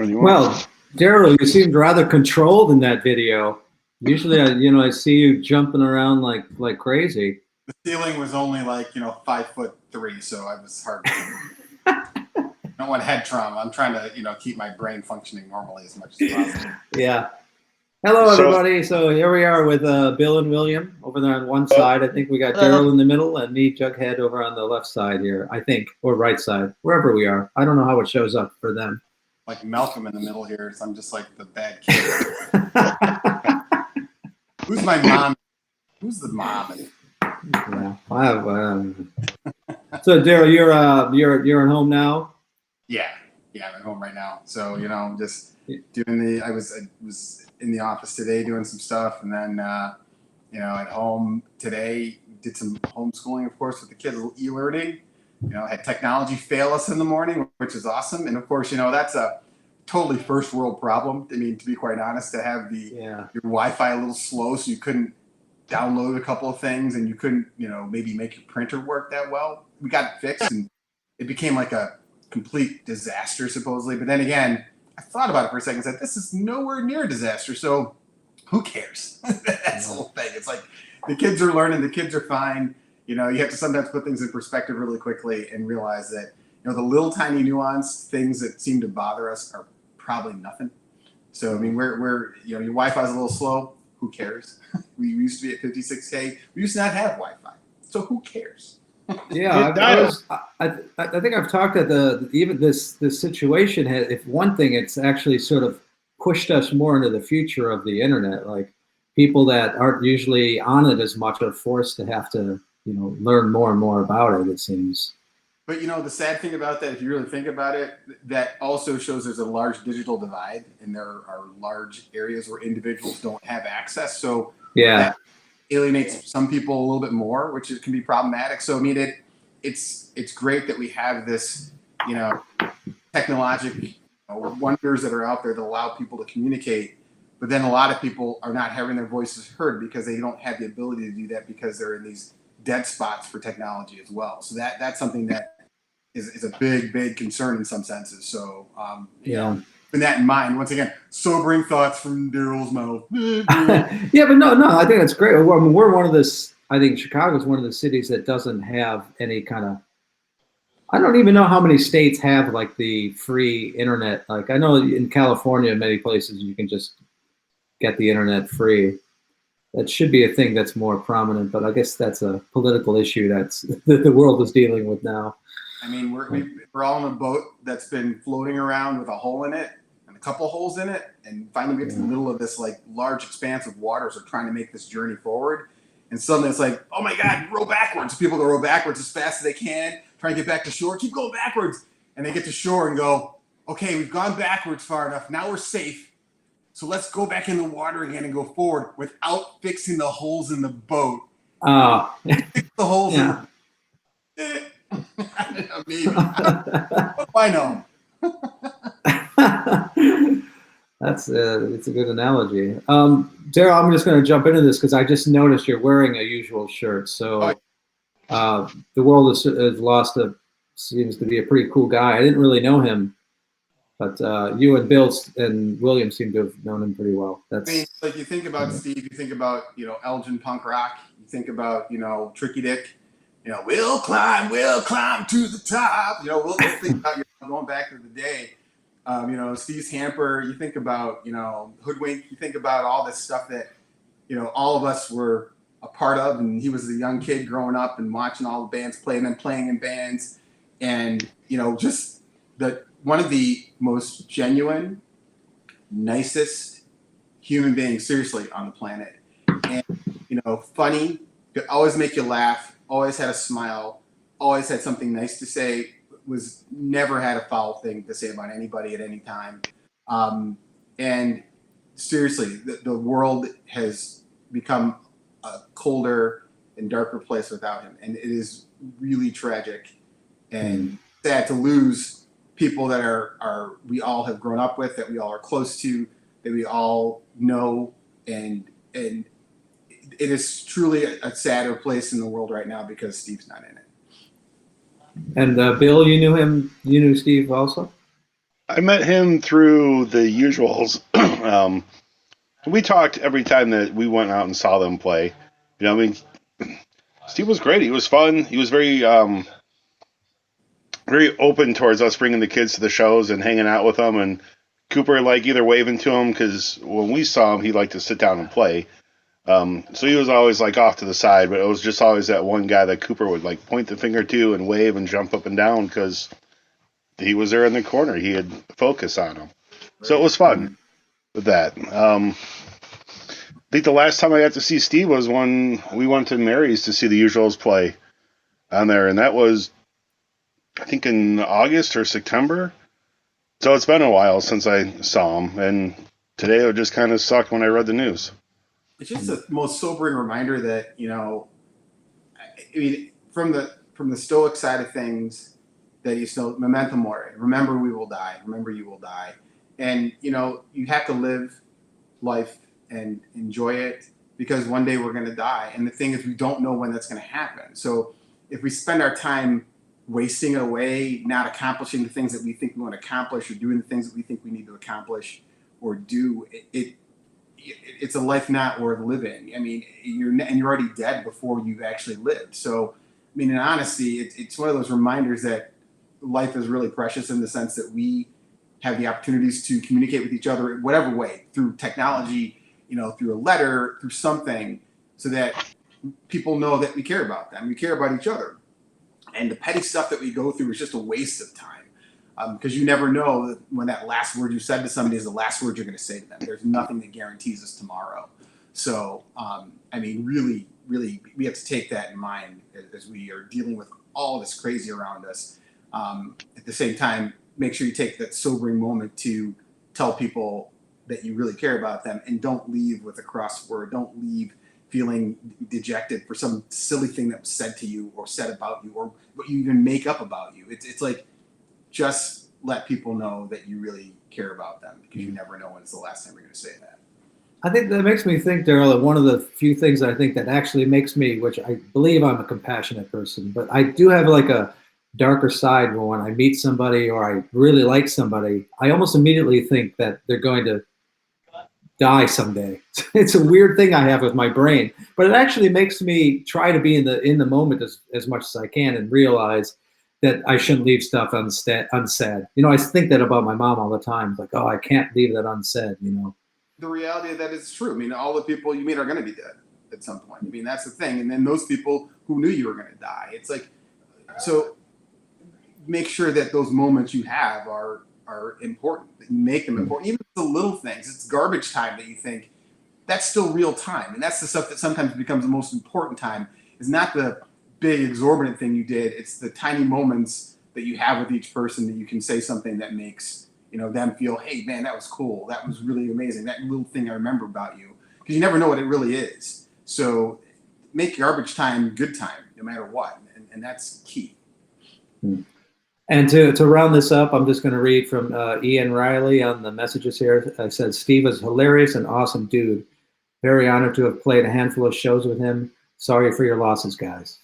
when you want. Well, Daryl, you seemed rather controlled in that video. Usually, I see you jumping around like crazy. The ceiling was only like 5'3", so I was hard. I don't want head trauma. I'm trying to keep my brain functioning normally as much as possible. Yeah. Hello, everybody. So here we are with Bill and William over there on one side. I think we got Daryl in the middle and me, Jughead, over on the left side here, I think, or right side, wherever we are. I don't know how it shows up for them. Like Malcolm in the middle here, so I'm just like the bad kid. Who's my mom? Who's the mom? Yeah, I have. So Daryl, you're at home now. Yeah, I'm at home right now. So just doing I was in the office today doing some stuff, and then at home today did some homeschooling, of course, with the kids, e-learning. Had technology fail us in the morning, which is awesome, and of course, that's a totally first world problem. I mean, to be quite honest, to have your Wi-Fi a little slow, so you couldn't download a couple of things, and you couldn't maybe make your printer work that well. We got it fixed, and it became like a complete disaster supposedly. But then again, I thought about it for a second and said, this is nowhere near a disaster, so who cares? That's the whole thing. It's like the kids are learning, the kids are fine. You have to sometimes put things in perspective really quickly and realize that the little tiny nuanced things that seem to bother us are probably nothing. So I mean, we're your Wi-Fi is a little slow. Who cares? We used to be at 56K. We used to not have Wi-Fi, so who cares? Yeah, I think I've talked that even this situation has, if one thing, it's actually sort of pushed us more into the future of the internet. Like people that aren't usually on it as much are forced to have to learn more and more about it. It seems. But the sad thing about that, if you really think about it, that also shows there's a large digital divide, and there are large areas where individuals don't have access. So that alienates some people a little bit more, which can be problematic. So I mean, it's great that we have this, technological wonders that are out there that allow people to communicate. But then a lot of people are not having their voices heard because they don't have the ability to do that because they're in these dead spots for technology as well. So that's something that is a big concern in some senses. So keeping that in mind, once again, sobering thoughts from Daryl's mouth. Yeah, but no, I think that's great. We're one of this. I think Chicago's one of the cities that doesn't have any kind of. I don't even know how many states have like the free internet. Like I know in California, many places you can just get the internet free. That should be a thing that's more prominent, but I guess that's a political issue that the world is dealing with now. I mean, we're all in a boat that's been floating around with a hole in it and a couple holes in it, and finally we get to the middle of this like large expanse of waters are trying to make this journey forward, and suddenly it's like, oh my God, row backwards. People go row backwards as fast as they can, try and get back to shore, keep going backwards, and they get to shore and go, okay, we've gone backwards far enough, now we're safe, so let's go back in the water again and go forward without fixing the holes in the boat. Fix the holes in maybe. Why no? It's a good analogy. Daryl, I'm just going to jump into this because I just noticed you're wearing a usual shirt. So the world has lost seems to be a pretty cool guy. I didn't really know him, but you and Bill and William seem to have known him pretty well. I mean, like you think about Steve, you think about Elgin punk rock, you think about Tricky Dick. We'll climb to the top. We'll think about going back to the day. Steve's Hamper. You think about Hoodwink. You think about all this stuff that all of us were a part of, and he was a young kid growing up and watching all the bands play and then playing in bands, and just one of the most genuine, nicest human beings, seriously, on the planet, and funny, could always make you laugh. Always had a smile, always had something nice to say, was never had a foul thing to say about anybody at any time. And seriously, the world has become a colder and darker place without him. And it is really tragic and sad to lose people that we all have grown up with, that we all are close to, that we all know, and it is truly a sadder place in the world right now because Steve's not in it. And Bill, you knew him. You knew Steve also. I met him through the usuals. We talked every time that we went out and saw them play. I mean, Steve was great. He was fun. He was very open towards us bringing the kids to the shows and hanging out with them. And Cooper like either waving to him because when we saw him, he liked to sit down and play. So he was always like off to the side, but it was just always that one guy that Cooper would like point the finger to and wave and jump up and down because he was there in the corner. He had focus on him. So it was fun with that. I think the last time I got to see Steve was when we went to Mary's to see the Usuals play on there, and that was, I think, in August or September. So it's been a while since I saw him, and today it just kind of sucked when I read the news. It's just the most sobering reminder that, I mean, from the Stoic side of things, that memento mori, remember we will die, remember you will die. And, you have to live life and enjoy it because one day we're going to die. And the thing is, we don't know when that's going to happen. So if we spend our time wasting it away, not accomplishing the things that we think we want to accomplish or doing the things that we think we need to accomplish or do, it's a life not worth living. I mean, you're already dead before you've actually lived. So, I mean, in honesty, it's one of those reminders that life is really precious in the sense that we have the opportunities to communicate with each other in whatever way, through technology, through a letter, through something, so that people know that we care about them, we care about each other. And the petty stuff that we go through is just a waste of time. Because you never know when that last word you said to somebody is the last word you're going to say to them. There's nothing that guarantees us tomorrow. So, I mean, really, really, we have to take that in mind as we are dealing with all this crazy around us. At the same time, make sure you take that sobering moment to tell people that you really care about them, and don't leave with a crossword. Don't leave feeling dejected for some silly thing that was said to you or said about you or what you even make up about you. It's like, just let people know that you really care about them, because you never know when it's the last time you're going to say that. I think that makes me think, Daryl, that one of the few things I think that actually makes me, which I believe I'm a compassionate person, but I do have like a darker side where when I meet somebody or I really like somebody, I almost immediately think that they're going to die someday. It's a weird thing I have with my brain, but it actually makes me try to be in the moment as much as I can and realize that I shouldn't leave stuff unsaid. I think that about my mom all the time. Like, oh, I can't leave that unsaid, The reality of that is true. I mean, all the people you meet are going to be dead at some point. I mean, that's the thing. And then those people who knew you were going to die. It's like, so make sure that those moments you have are important, that you make them important. Even the little things, it's garbage time that you think, that's still real time. And that's the stuff that sometimes becomes the most important time, is not the big exorbitant thing you did. It's the tiny moments that you have with each person that you can say something that makes them feel, hey man, that was cool, that was really amazing, that little thing I remember about you, because you never know what it really is. So make garbage time good time no matter what, and that's key. And to round this up, I'm just going to read from Ian Riley on the messages here. It says, Steve is hilarious and awesome dude. Very honored to have played a handful of shows with him. Sorry for your losses, guys.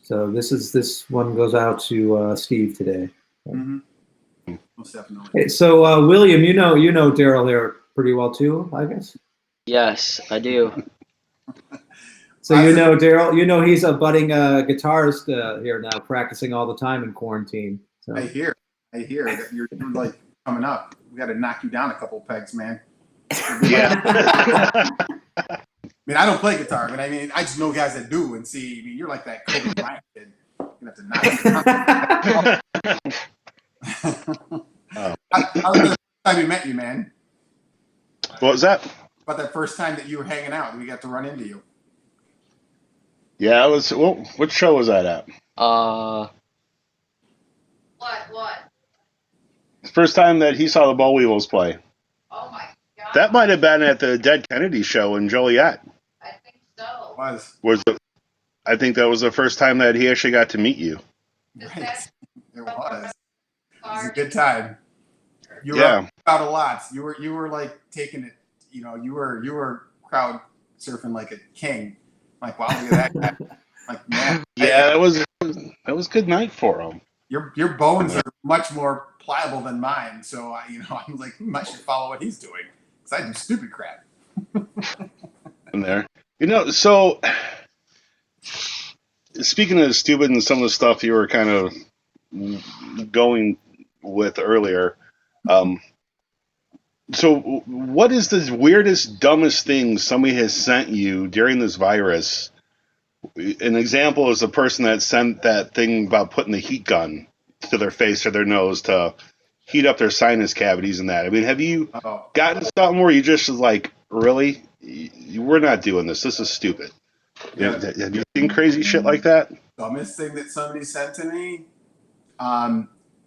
So this one goes out to Steve today. Mm-hmm. Most definitely. Hey, so William, you know Daryl here pretty well too, I guess. Yes, I do. So Daryl, he's a budding guitarist here now, practicing all the time in quarantine. So. I hear that you're like coming up. We got to knock you down a couple pegs, man. Yeah. I mean, I don't play guitar, but I mean, I just know guys that do, and see, I mean, you're like that Kobe Bryant kid. You're gonna have to knock him down. How was the time we met you, man? What was that? About that first time that you were hanging out, and we got to run into you. Yeah, it was. Well, what show was that at? What? The first time that he saw the Bollweevils play. Oh my God. That might have been at the Dead Kennedy show in Joliet. I think so. I think that was the first time that he actually got to meet you. Right. It was. It was a good time. You were out a lot. You were like taking it. You were crowd surfing like a king. Like, wow, look at that guy. Like, man. Yeah, that was a good night for him. Your bones are much more pliable than mine. So I'm like, I should follow what he's doing because I do stupid crap. In there. So speaking of stupid and some of the stuff you were kind of going with earlier, so what is the weirdest, dumbest thing somebody has sent you during this virus? An example is the person that sent that thing about putting the heat gun to their face or their nose to heat up their sinus cavities and that. I mean, have you gotten something where you just like, really? We're not doing this. This is stupid. Yeah. Have you seen crazy shit like that? Dumbest thing that somebody sent to me,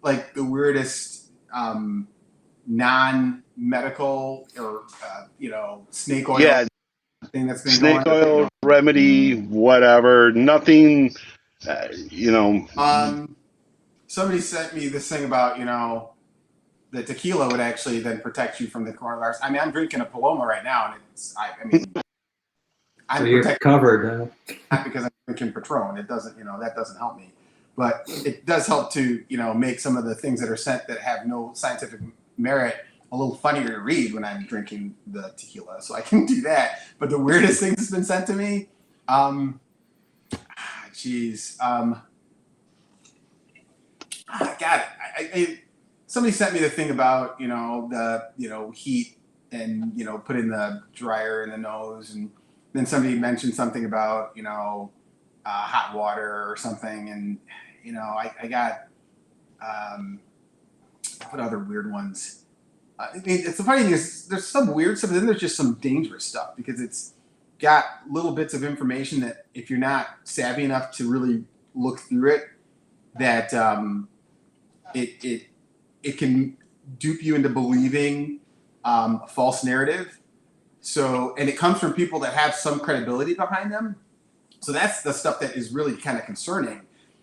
like the weirdest non-medical or snake oil thing that's been snake going oil remedy, whatever. Nothing. Somebody sent me this thing about the tequila would actually then protect you from the coronavirus. I mean, I'm drinking a Paloma right now, and I'm so you're covered. Not because I'm drinking Patron. It doesn't, that doesn't help me. But it does help to, make some of the things that are sent that have no scientific merit a little funnier to read when I'm drinking the tequila. So I can do that. But the weirdest thing that's been sent to me, God, somebody sent me the thing about, the heat and, put in the dryer in the nose. And then somebody mentioned something about, hot water or something. And, I got, what other weird ones? It's the funny thing is there's some weird stuff, but then there's just some dangerous stuff because it's got little bits of information that if you're not savvy enough to really look through it, that it can dupe you into believing a false narrative. So, and it comes from people that have some credibility behind them. So that's the stuff that is really kind of concerning.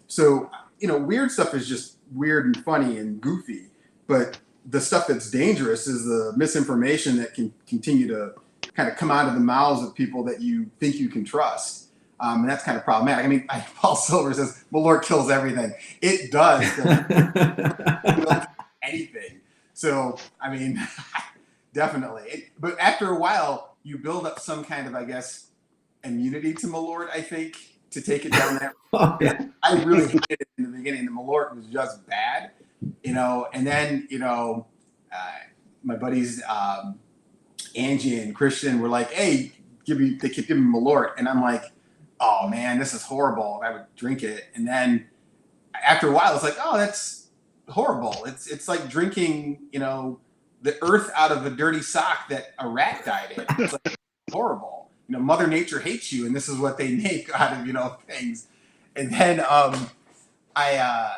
So, weird stuff is just weird and funny and goofy, but the stuff that's dangerous is the misinformation that can continue to kind of come out of the mouths of people that you think you can trust. And that's kind of problematic. I mean, Paul Silver says, Malort kills everything. It does. Anything. So, I mean, definitely. But after a while, you build up some kind of, I guess, immunity to Malort, I think, to take it down that road. I really hated it in the beginning. The Malort was just bad, and then, my buddies, Angie and Christian were like, hey, they keep giving me Malort. And I'm like, oh man, this is horrible. I would drink it. And then after a while, it's like, oh, that's horrible. It's like drinking, the earth out of a dirty sock that a rat died in. It's like horrible. Mother Nature hates you, and this is what they make out of, things. And then I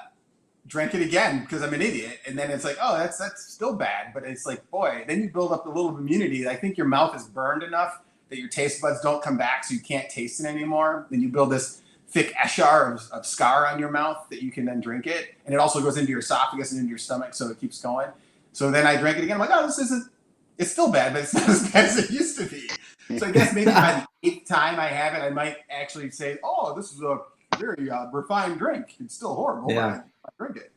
drank it again because I'm an idiot. And then it's like, oh, that's still bad. But it's like, boy, then you build up a little immunity. I think your mouth is burned enough that your taste buds don't come back, so you can't taste it anymore. Then you build this thick eschar of scar on your mouth that you can then drink it. And it also goes into your esophagus and into your stomach, so it keeps going. So then I drank it again. I'm like, oh, it's still bad, but it's not as bad as it used to be. So I guess maybe by the 8th time I have it, I might actually say, oh, this is a very refined drink. It's still horrible, but I drink it.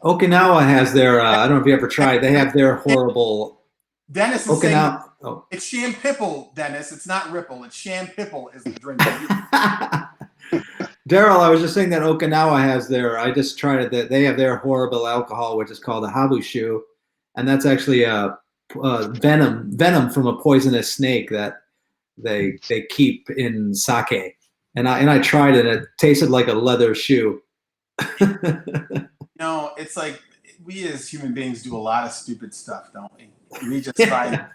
Okinawa has their, I don't know if you ever tried, they have their horrible. Dennis is saying, it's Shampipple, Dennis. It's not Ripple. It's Shampipple is the drink. Daryl, I was just saying that Okinawa has their, I just tried it, they have their horrible alcohol, which is called a habushu. And that's actually a venom from a poisonous snake that they keep in sake. And I tried it. It tasted like a leather shoe. It's like we as human beings do a lot of stupid stuff, don't we? We just find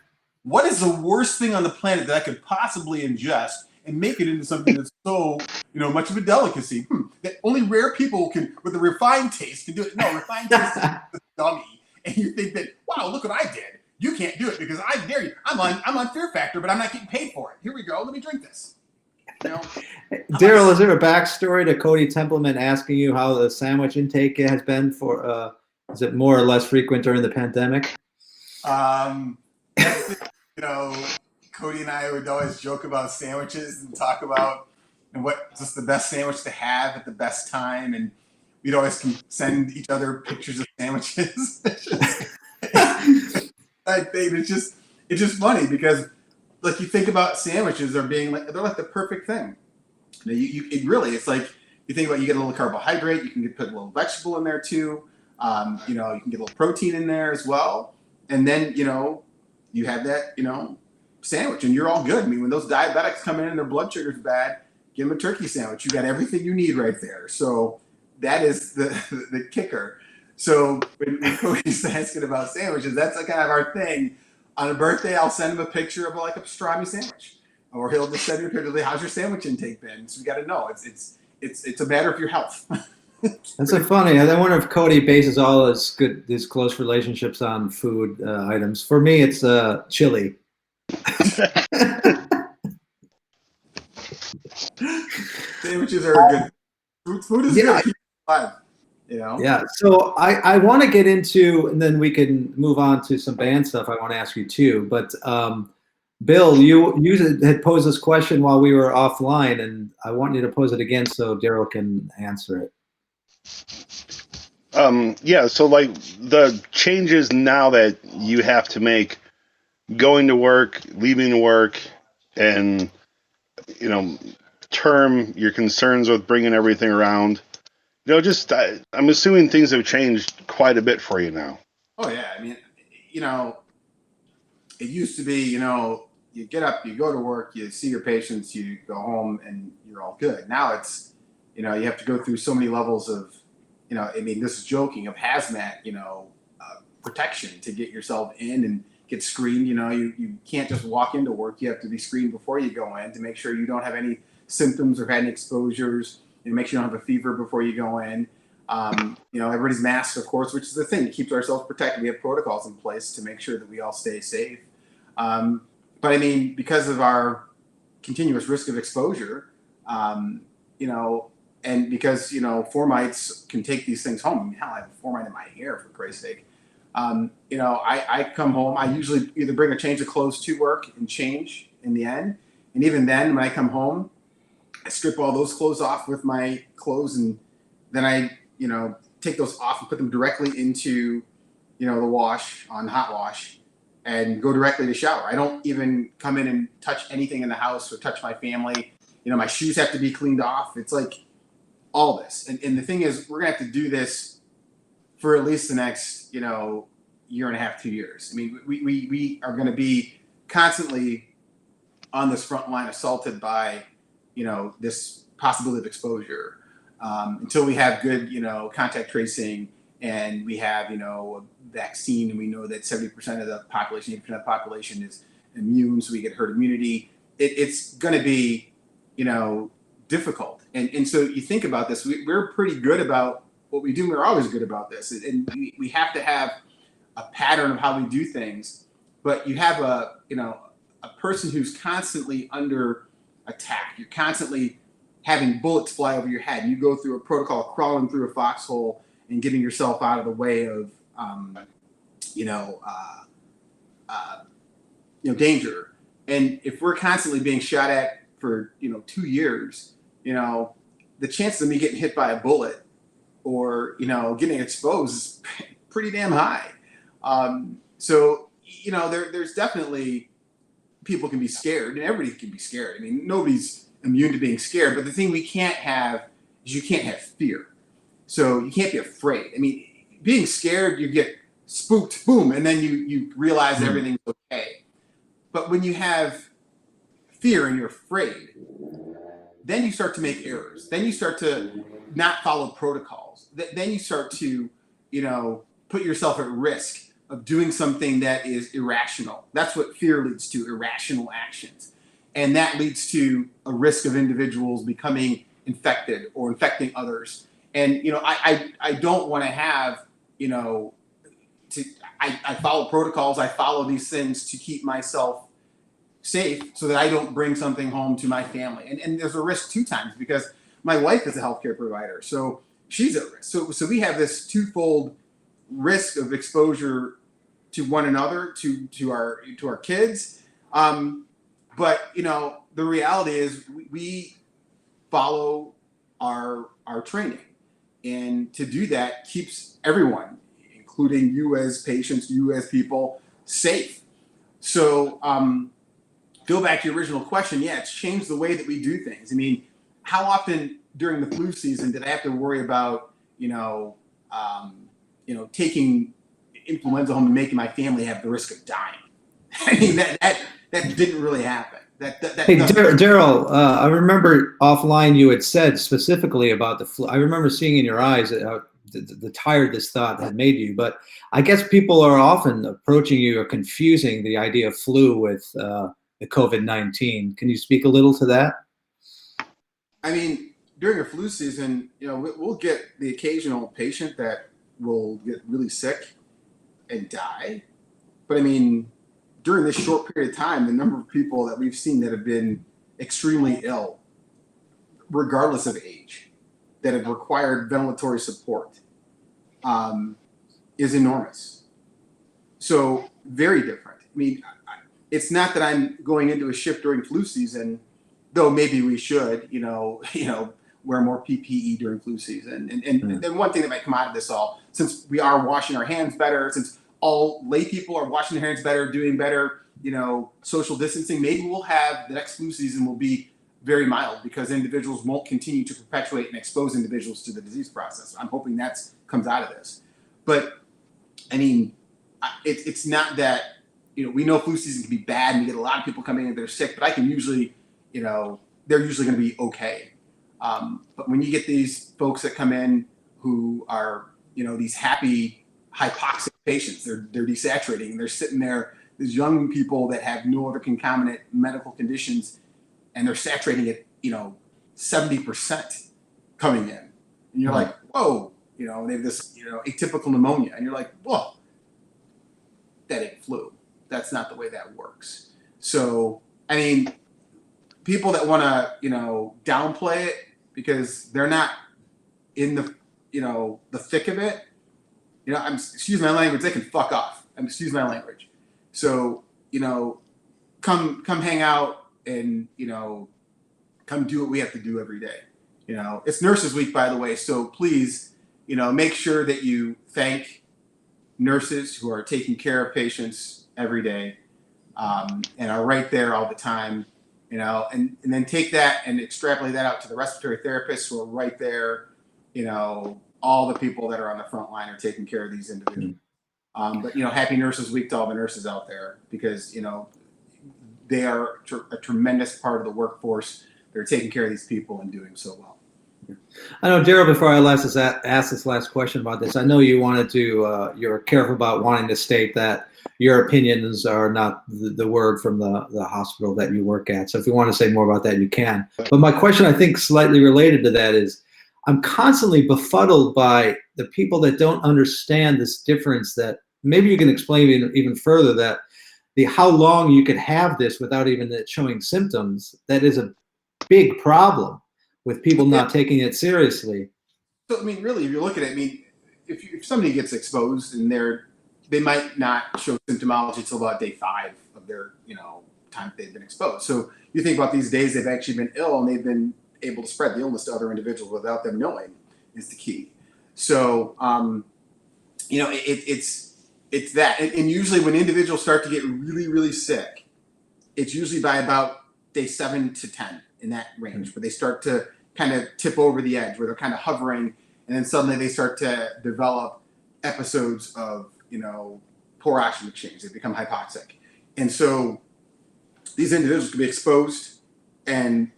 what is the worst thing on the planet that I could possibly ingest and make it into something that's so, much of a delicacy that only rare people can, with a refined taste, can do it. No, refined taste is a dummy. And you think that, wow, look what I did. You can't do it because I dare you. I'm on Fear Factor, but I'm not getting paid for it. Here we go. Let me drink this. Daryl, is there a backstory to Cody Templeman asking you how the sandwich intake has been for? Is it more or less frequent during the pandemic? Cody and I would always joke about sandwiches and talk about what's just the best sandwich to have at the best time. And we'd always send each other pictures of sandwiches. I think it's just funny because like you think about sandwiches are being like they're like the perfect thing. It's like you think about you get a little carbohydrate, you can put a little vegetable in there too. You can get a little protein in there as well, and then you have that sandwich, and you're all good. I mean, when those diabetics come in and their blood sugar's bad, give them a turkey sandwich. You got everything you need right there. So that is the kicker. So when Cody's asking about sandwiches, that's kind of our thing. On a birthday, I'll send him a picture of like a pastrami sandwich, or he'll just send me a picture of like, how's your sandwich intake been? So we got to know. It's a matter of your health. That's so funny. I wonder if Cody bases all his close relationships on food items. For me, it's chili. Sandwiches are good. Food is good. Keep it alive. Yeah. So I want to get into, and then we can move on to some band stuff I want to ask you too. But Bill, you had posed this question while we were offline, and I want you to pose it again so Daryl can answer it. Yeah, so like the changes now that you have to make going to work, leaving to work, and term your concerns with bringing everything around. I'm assuming things have changed quite a bit for you now. Oh yeah, I mean, it used to be, you get up, you go to work, you see your patients, you go home, and you're all good. Now it's, you have to go through so many levels of, I mean, this is joking, of hazmat, protection to get yourself in and get screened. You can't just walk into work. You have to be screened before you go in to make sure you don't have any symptoms or had any exposures. Make sure you don't have a fever before you go in. Everybody's masked, of course, which is the thing. It keeps ourselves protected. We have protocols in place to make sure that we all stay safe. But I mean, because of our continuous risk of exposure, and because, formites can take these things home. I mean, hell, I have a formite in my hair, for Christ's sake. I come home. I usually either bring a change of clothes to work and change in the end. And even then, when I come home, I strip all those clothes off with my clothes, and then I, take those off and put them directly into, the wash on hot wash and go directly to shower. I don't even come in and touch anything in the house or touch my family. My shoes have to be cleaned off. It's like all this. And the thing is, we're going to have to do this for at least the next, year and a half, 2 years. I mean, we are going to be constantly on this front line assaulted by, this possibility of exposure until we have good, contact tracing, and we have, a vaccine, and we know that 70% of the population, 80% of the population is immune, so we get herd immunity. It's going to be, difficult. And so you think about this, we're pretty good about what we do. We're always good about this. And we have to have a pattern of how we do things. But you have a person who's constantly under attack. You're constantly having bullets fly over your head. You go through a protocol, crawling through a foxhole and getting yourself out of the way of, danger. And if we're constantly being shot at for, 2 years, the chances of me getting hit by a bullet or, getting exposed is pretty damn high. There's definitely, people can be scared, and everybody can be scared. I mean, nobody's immune to being scared, but the thing we can't have is you can't have fear. So you can't be afraid. I mean, being scared, you get spooked, boom, and then you realize everything's okay. But when you have fear and you're afraid, then you start to make errors. Then you start to not follow protocols. Then you start to, put yourself at risk of doing something that is irrational. That's what fear leads to, irrational actions. And that leads to a risk of individuals becoming infected or infecting others. And, I don't want to have, I follow protocols. I follow these things to keep myself safe so that I don't bring something home to my family. And there's a risk 2 times because my wife is a healthcare provider. So she's at risk. So we have this twofold risk of exposure to one another, to our kids. But the reality is we follow our training. And to do that keeps everyone, including you as patients, you as people, safe. So go back to your original question. Yeah, it's changed the way that we do things. I mean, how often during the flu season did I have to worry about, taking influenza home and making my family have the risk of dying? I mean, that didn't really happen. Hey, Daryl, I remember offline you had said specifically about the flu. I remember seeing in your eyes the tired this thought had made you. But I guess people are often approaching you or confusing the idea of flu with the COVID-19. Can you speak a little to that? I mean, during a flu season, we'll get the occasional patient that will get really sick and die. But I mean, during this short period of time, the number of people that we've seen that have been extremely ill, regardless of age, that have required ventilatory support, is enormous. So very different. I mean, it's not that I'm going into a shift during flu season, though maybe we should, wear more PPE during flu season. And then one thing that might come out of this all, since we are washing our hands better, since all lay people are washing their hands better, doing better, social distancing, maybe we'll have the next flu season will be very mild because individuals won't continue to perpetuate and expose individuals to the disease process. I'm hoping that comes out of this. But I mean, it's not that, we know flu season can be bad and we get a lot of people coming in that are sick, but I can usually, they're usually going to be okay. But when you get these folks that come in who are, these happy hypoxic patients, they're desaturating, they're sitting there, these young people that have no other concomitant medical conditions, and they're saturating at, 70% coming in. And you're like, whoa, they have this, atypical pneumonia. And you're like, whoa, that ain't flu. That's not the way that works. So, I mean, people that want to, downplay it because they're not in the, the thick of it, excuse my language, they can fuck off. Excuse my language. So, come hang out and, come do what we have to do every day. It's Nurses Week, by the way. So please, make sure that you thank nurses who are taking care of patients every day, and are right there all the time, and then take that and extrapolate that out to the respiratory therapists who are right there, all the people that are on the front line are taking care of these individuals. But, happy Nurses Week to all the nurses out there because, they are a tremendous part of the workforce. They're taking care of these people and doing so well. I know, Daryl, before I ask this last question about this, I know you wanted to, you're careful about wanting to state that your opinions are not the word from the hospital that you work at. So if you want to say more about that, you can. But my question, I think, slightly related to that is, I'm constantly befuddled by the people that don't understand this difference that maybe you can explain even further that how long you could have this without even it showing symptoms. That is a big problem with people not taking it seriously. So, I mean, really, if you look at it, I mean, if somebody gets exposed and they might not show symptomology until about day 5 of their, time they've been exposed. So you think about these days they've actually been ill and they've been able to spread the illness to other individuals without them knowing is the key. So, it's that. And usually when individuals start to get really, really sick, it's usually by about day 7 to 10 in that range where they start to kind of tip over the edge, where they're kind of hovering, and then suddenly they start to develop episodes of, poor oxygen exchange. They become hypoxic. And so these individuals can be exposed and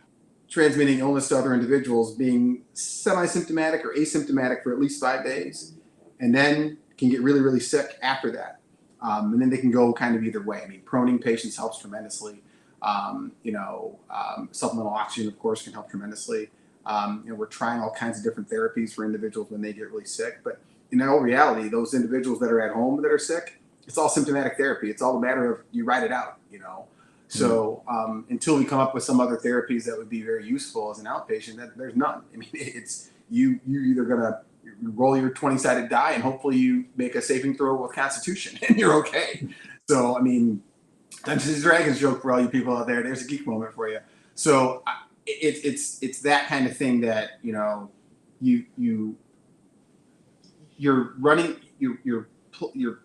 transmitting illness to other individuals, being semi-symptomatic or asymptomatic for at least 5 days, and then can get really, really sick after that. And then they can go kind of either way. I mean, proning patients helps tremendously. Supplemental oxygen, of course, can help tremendously. We're trying all kinds of different therapies for individuals when they get really sick. But in all reality, those individuals that are at home that are sick, it's all symptomatic therapy. It's all a matter of you ride it out, So until we come up with some other therapies that would be very useful as an outpatient, there's none. I mean, it's you're either going to roll your 20-sided die and hopefully you make a saving throw with Constitution and you're okay. So, I mean, Dungeons and Dragons joke for all you people out there. There's a geek moment for you. So it's that kind of thing that, you you're running, you're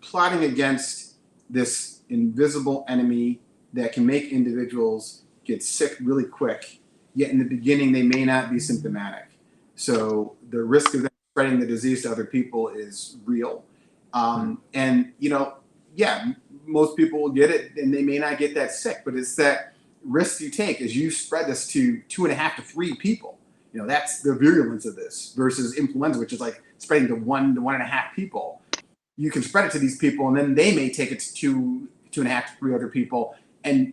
plotting against this invisible enemy that can make individuals get sick really quick. Yet in the beginning, they may not be symptomatic. So the risk of them spreading the disease to other people is real. And, yeah, most people will get it and they may not get that sick, but it's that risk you take as you spread this to 2.5 to 3 people. That's the virulence of this versus influenza, which is like spreading to 1 to 1.5 people. You can spread it to these people and then they may take it to 2.5 to 3 other people. And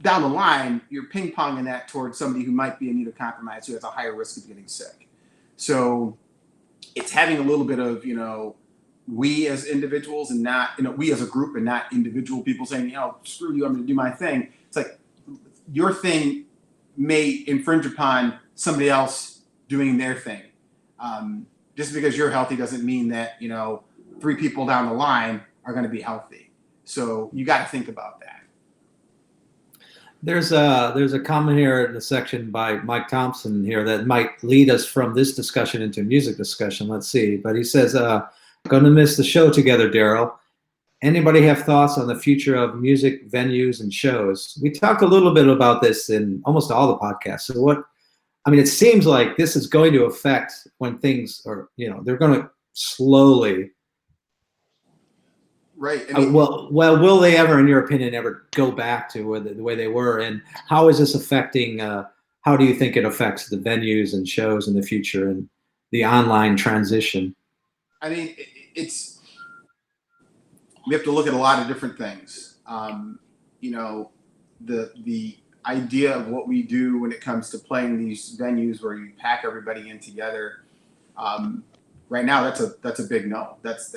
down the line, you're ping-ponging that towards somebody who might be immunocompromised, who has a higher risk of getting sick. So it's having a little bit of, we as individuals and not, we as a group and not individual people saying, screw you, I'm going to do my thing. It's like your thing may infringe upon somebody else doing their thing. Just because you're healthy doesn't mean that, 3 people down the line are going to be healthy. So you got to think about that. There's a comment here in the section by Mike Thompson here that might lead us from this discussion into a music discussion. Let's see. But he says, gonna miss the show together, Daryl. Anybody have thoughts on the future of music venues and shows? We talked a little bit about this in almost all the podcasts. So it seems like this is going to affect when things are, they're going to slowly. Right. Well, will they ever, in your opinion, ever go back to the way they were? And how is this affecting, how do you think it affects the venues and shows in the future and the online transition? We have to look at a lot of different things. The idea of what we do when it comes to playing these venues where you pack everybody in together. Right now, that's a big no. There's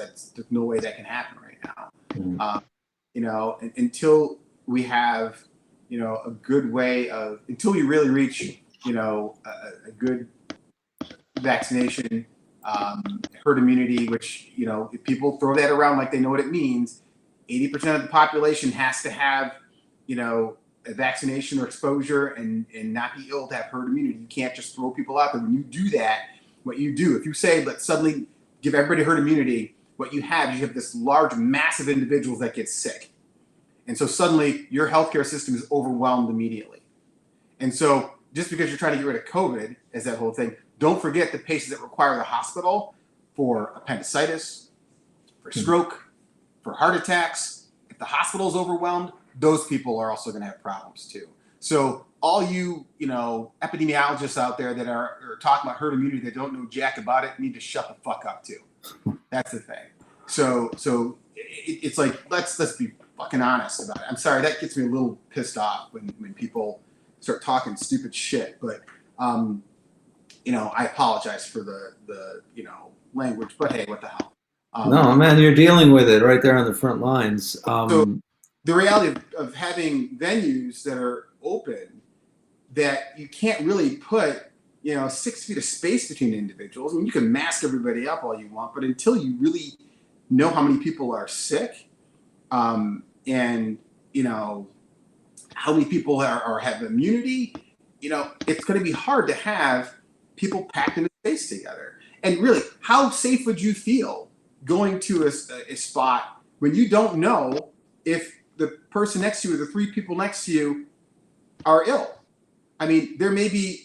no way that can happen right now. Mm-hmm. Until we have, a good way of, until we really reach, a good vaccination, herd immunity, which, if people throw that around like they know what it means, 80% of the population has to have, a vaccination or exposure and not be ill to have herd immunity. You can't just throw people out there. When you do that, what you do, if you say, let's suddenly give everybody herd immunity, what you have this large mass of individuals that get sick. And so suddenly your healthcare system is overwhelmed immediately. And so just because you're trying to get rid of COVID, as that whole thing, don't forget the patients that require the hospital for appendicitis, for stroke, for heart attacks. If the hospital is overwhelmed, those people are also going to have problems too. So all you, epidemiologists out there that are talking about herd immunity that don't know jack about it need to shut the fuck up too. That's the thing. So it's like, let's be fucking honest about it. I'm sorry, that gets me a little pissed off when people start talking stupid shit, but I apologize for the language, but hey, what the hell? No, man, you're dealing with it right there on the front lines. So the reality of having venues that are open, that you can't really put, 6 feet of space between individuals. I mean, you can mask everybody up all you want, but until you really know how many people are sick, and how many people have immunity, it's going to be hard to have people packed in a space together. And really, how safe would you feel going to a spot when you don't know if the person next to you or the 3 people next to you are ill? I mean, there may be,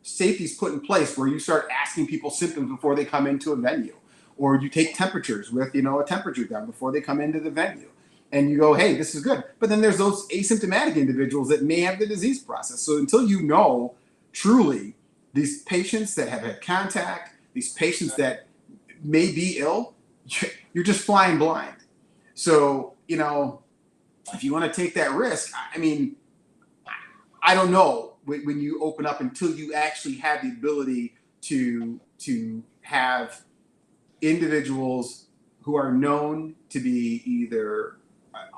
safeties put in place where you start asking people symptoms before they come into a venue, or you take temperatures with, a temperature gun before they come into the venue. And you go, hey, this is good. But then there's those asymptomatic individuals that may have the disease process. So until you know truly these patients that have had contact, these patients that may be ill, you're just flying blind. So, if you want to take that risk, I mean, I don't know when you open up until you actually have the ability to have individuals who are known to be either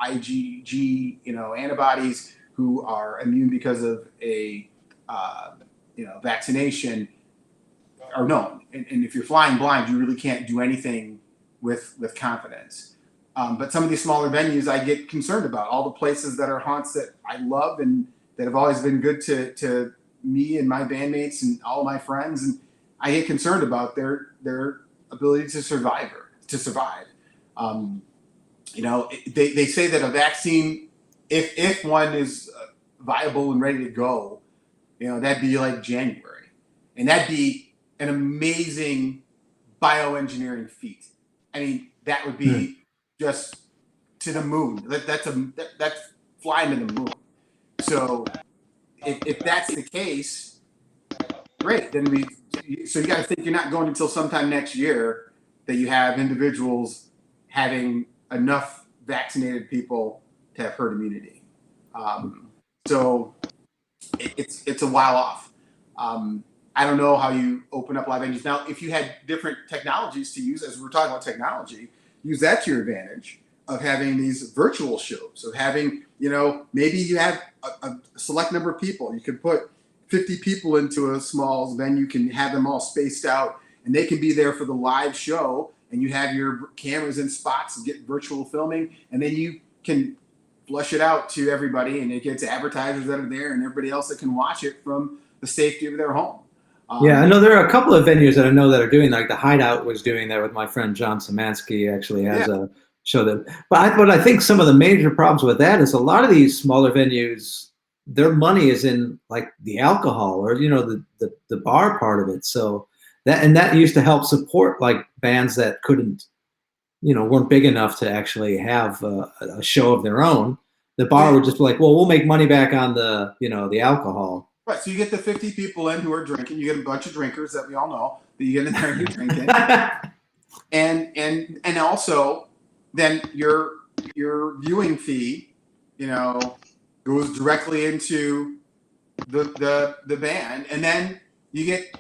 IgG, antibodies, who are immune because of a, vaccination, are known. And if you're flying blind, you really can't do anything with confidence. But some of these smaller venues I get concerned about. All the places that are haunts that I love and that have always been good to me and my bandmates and all my friends. And I get concerned about their ability to survive. You know, they say that a vaccine, if one is viable and ready to go, you know, that'd be like January, and that'd be an amazing bioengineering feat. I mean, that would be just to the moon. That's flying to the moon. So if that's the case, great. Then so you got to think you're not going until sometime next year that you have individuals having enough vaccinated people to have herd immunity. So it's a while off. I don't know how you open up live venues. Now, if you had different technologies to use, as we're talking about technology, use that to your advantage of having these virtual shows, of having, you know, maybe you have a select number of people. You could put 50 people into a small venue, can have them all spaced out, and they can be there for the live show, and you have your cameras in spots and get virtual filming, and then you can flush it out to everybody, and it gets advertisers that are there and everybody else that can watch it from the safety of their home. Yeah, I know there are a couple of venues that I know that are doing, like the Hideout was doing that with my friend John Szymanski. Actually has a show that, but I think some of the major problems with that is a lot of these smaller venues, their money is in like the alcohol or, you know, the bar part of it. So that used to help support like bands that couldn't, you know, weren't big enough to actually have a show of their own. The bar would just be like, well, we'll make money back on the, you know, the alcohol. Right, so you get the 50 people in who are drinking. You get a bunch of drinkers that we all know that you get in there and you're drinking, and also then your viewing fee, you know, goes directly into the band, and then you get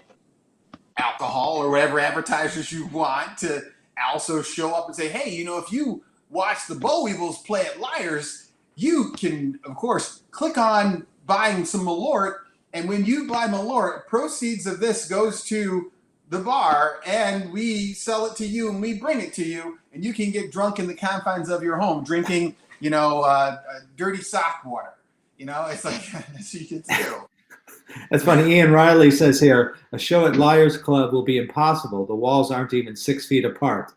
alcohol or whatever advertisers you want to also show up and say, hey, you know, if you watch the Bollweevils play at Liars, you can, of course, click on buying some Malort. And when you buy Malort, proceeds of this goes to the bar, and we sell it to you, and we bring it to you, and you can get drunk in the confines of your home, drinking, you know, dirty sock water. You know, it's like that's what you can do. That's funny. Ian Riley says here, a show at Liars Club will be impossible. The walls aren't even 6 feet apart.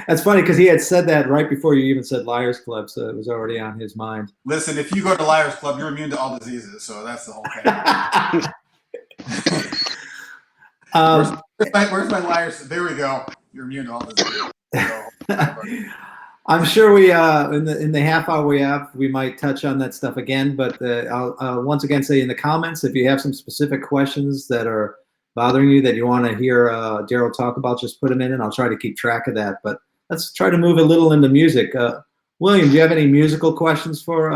That's funny because he had said that right before you even said Liars Club, so it was already on his mind. Listen, if you go to Liars Club, you're immune to all diseases, so that's the whole thing. Where's my Liars? There we go. You're immune to all diseases. So, I'm sure we in the half hour we might touch on that stuff again, but I'll once again say in the comments if you have some specific questions that are bothering you that you want to hear Daryl talk about, just put them in and I'll try to keep track of that. But let's try to move a little into music. William, do you have any musical questions for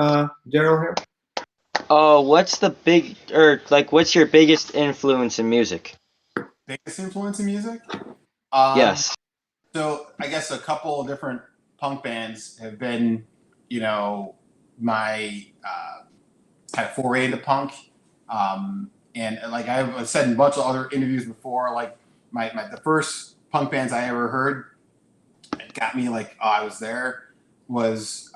Daryl here? What's your biggest influence in music? Biggest influence in music? Yes. So I guess a couple of different punk bands have been, you know, my kind of foray into punk. And like I've said in a bunch of other interviews before, like the first punk bands I ever heard, it got me like, oh, I was there, was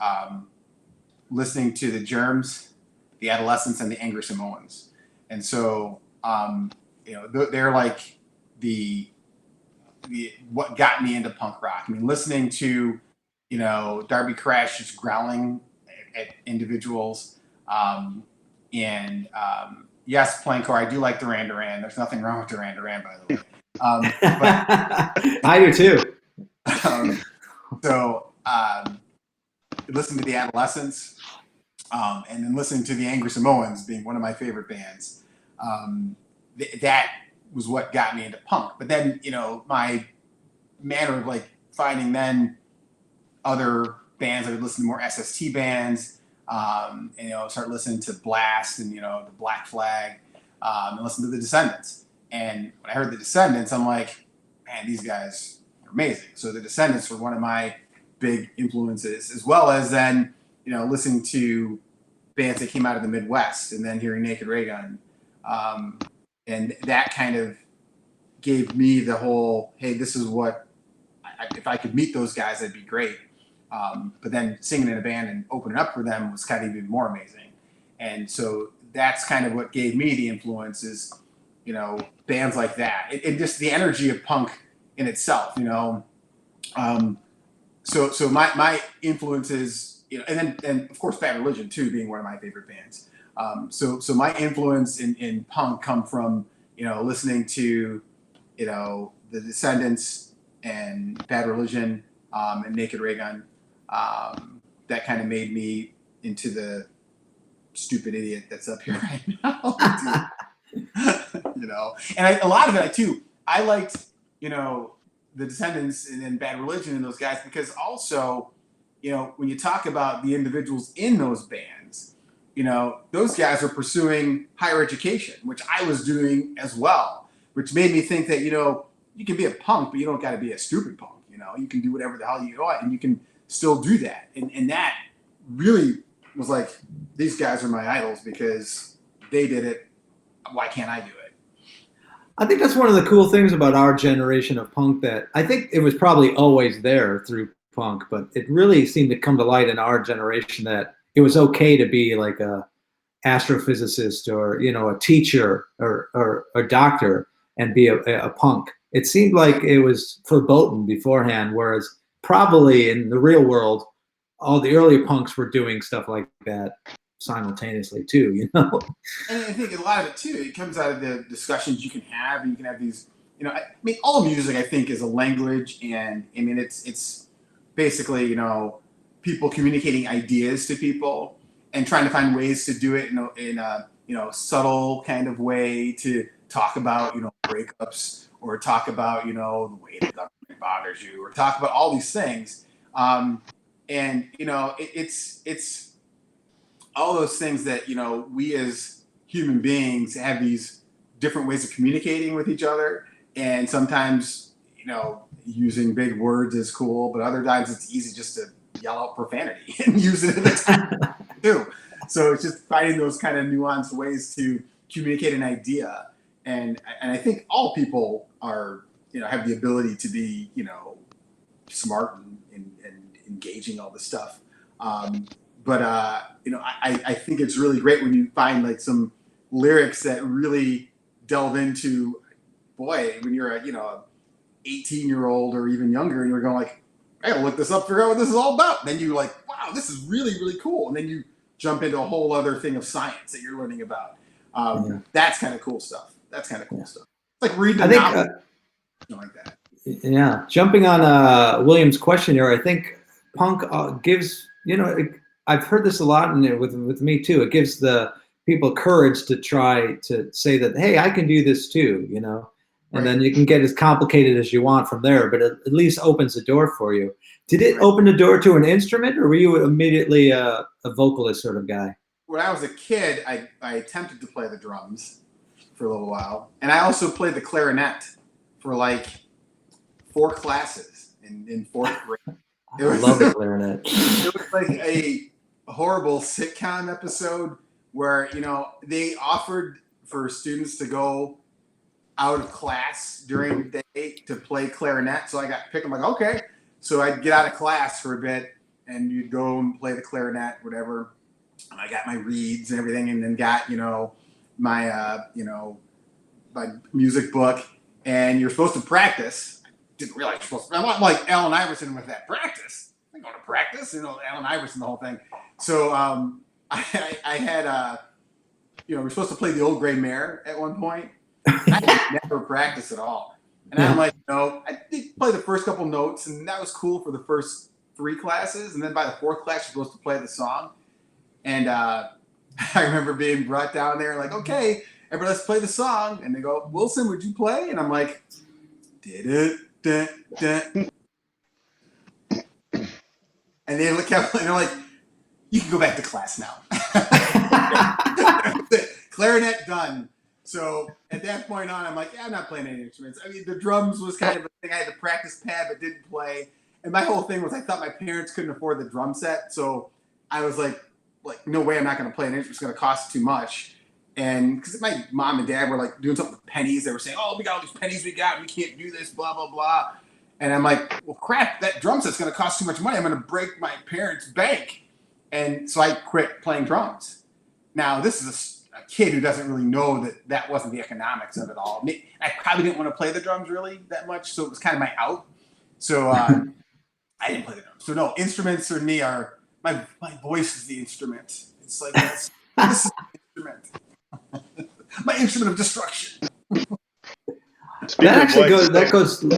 listening to the Germs, the Adolescents, and the Angry Samoans. And so, you know, they're like the what got me into punk rock. I mean, listening to, you know, Darby Crash just growling at individuals, yes, Planko, I do like Duran Duran. There's nothing wrong with Duran Duran, by the way. I do too. Listening to the Adolescents, and then listening to the Angry Samoans being one of my favorite bands. That was what got me into punk. But then, you know, my manner of like finding then other bands, I would listen to more SST bands, and, you know, start listening to Blast and, you know, the Black Flag, and listen to the Descendants. And when I heard the Descendants, I'm like, man, these guys are amazing. So the Descendants were one of my big influences, as well as then, you know, listening to bands that came out of the Midwest and then hearing Naked Raygun. And that kind of gave me the whole, hey, this is what, if I could meet those guys, that'd be great. But then singing in a band and opening up for them was kind of even more amazing. And so that's kind of what gave me the influences, bands like that, and just the energy of punk in itself, So my influences, and of course Bad Religion too, being one of my favorite bands. So my influence in punk come from listening to the Descendants and Bad Religion, and Naked Raygun. That kind of made me into the stupid idiot that's up here right now. And a lot of it too. I liked the Descendants and then Bad Religion and those guys because also when you talk about the individuals in those bands, those guys are pursuing higher education, which I was doing as well, which made me think that you can be a punk, but you don't got to be a stupid punk. You can do whatever the hell you want, and you can still do that. And that really was like, these guys are my idols because they did it. Why can't I do it? I think that's one of the cool things about our generation of punk, that I think it was probably always there through punk, but it really seemed to come to light in our generation that it was okay to be like a astrophysicist or a teacher or a doctor and be a punk. It seemed like it was verboten beforehand, whereas probably in the real world, all the earlier punks were doing stuff like that simultaneously too, And I think a lot of it too, it comes out of the discussions you can have, and you can have these, all music I think is a language, and I mean it's basically people communicating ideas to people and trying to find ways to do it in a subtle kind of way to talk about breakups, or talk about the way the government bothers you, or talk about all these things, and it's all those things that we as human beings have these different ways of communicating with each other, and sometimes using big words is cool, but other times it's easy just to yell out profanity and use it in the time too. So it's just finding those kind of nuanced ways to communicate an idea, and I think all people are have the ability to be smart and engaging all this stuff. But I think it's really great when you find like some lyrics that really delve into, boy, when you're a 18-year-old or even younger, and you're going like, I gotta look this up, figure out what this is all about. And then you like, wow, this is really, really cool. And then you jump into a whole other thing of science that you're learning about. That's kind of cool stuff. It's like reading a novel, something like that. Yeah, jumping on William's question here, I think punk gives I've heard this a lot, and with me too. It gives the people courage to try to say that, hey, I can do this too, and then you can get as complicated as you want from there, but it at least opens the door for you. Did it open the door to an instrument, or were you immediately a vocalist sort of guy? When I was a kid, I attempted to play the drums for a little while, and I also played the clarinet for like 4 classes in 4th grade. I love the clarinet. It was like a horrible sitcom episode where they offered for students to go out of class during the day to play clarinet. So I got picked. I'm like, okay. So I'd get out of class for a bit, and you'd go and play the clarinet, whatever. And I got my reeds and everything, and then got my my music book. And you're supposed to practice. I didn't realize you're supposed to. I'm not like Allen Iverson with that practice. I'm going to practice, Allen Iverson, the whole thing. So I had we were supposed to play the Old Gray Mare at one point. I never practiced at all. And I'm like, I did play the first couple notes, and that was cool for the first 3 classes. And then by the 4th class, you're supposed to play the song. And I remember being brought down there, like, okay, everybody, let's play the song. And they go, Wilson, would you play? And I'm like, and they look at me and they're like, you can go back to class now. Clarinet done. So at that point on, I'm like, I'm not playing any instruments. I mean, the drums was kind of a thing. I had the practice pad, but didn't play. And my whole thing was I thought my parents couldn't afford the drum set. So I was like, no way, I'm not going to play an instrument. It's going to cost too much. And because my mom and dad were like doing something with pennies. They were saying, we got all these pennies we can't do this, blah, blah, blah. And I'm like, well, crap, that drum set's going to cost too much money. I'm going to break my parents' bank. And so I quit playing drums. Now, this is a kid who doesn't really know that wasn't the economics of it all. I probably didn't want to play the drums really that much, so it was kind of my out. So I didn't play the drums. So no, instruments for me are my voice is the instrument. It's like this is the instrument. My instrument of destruction.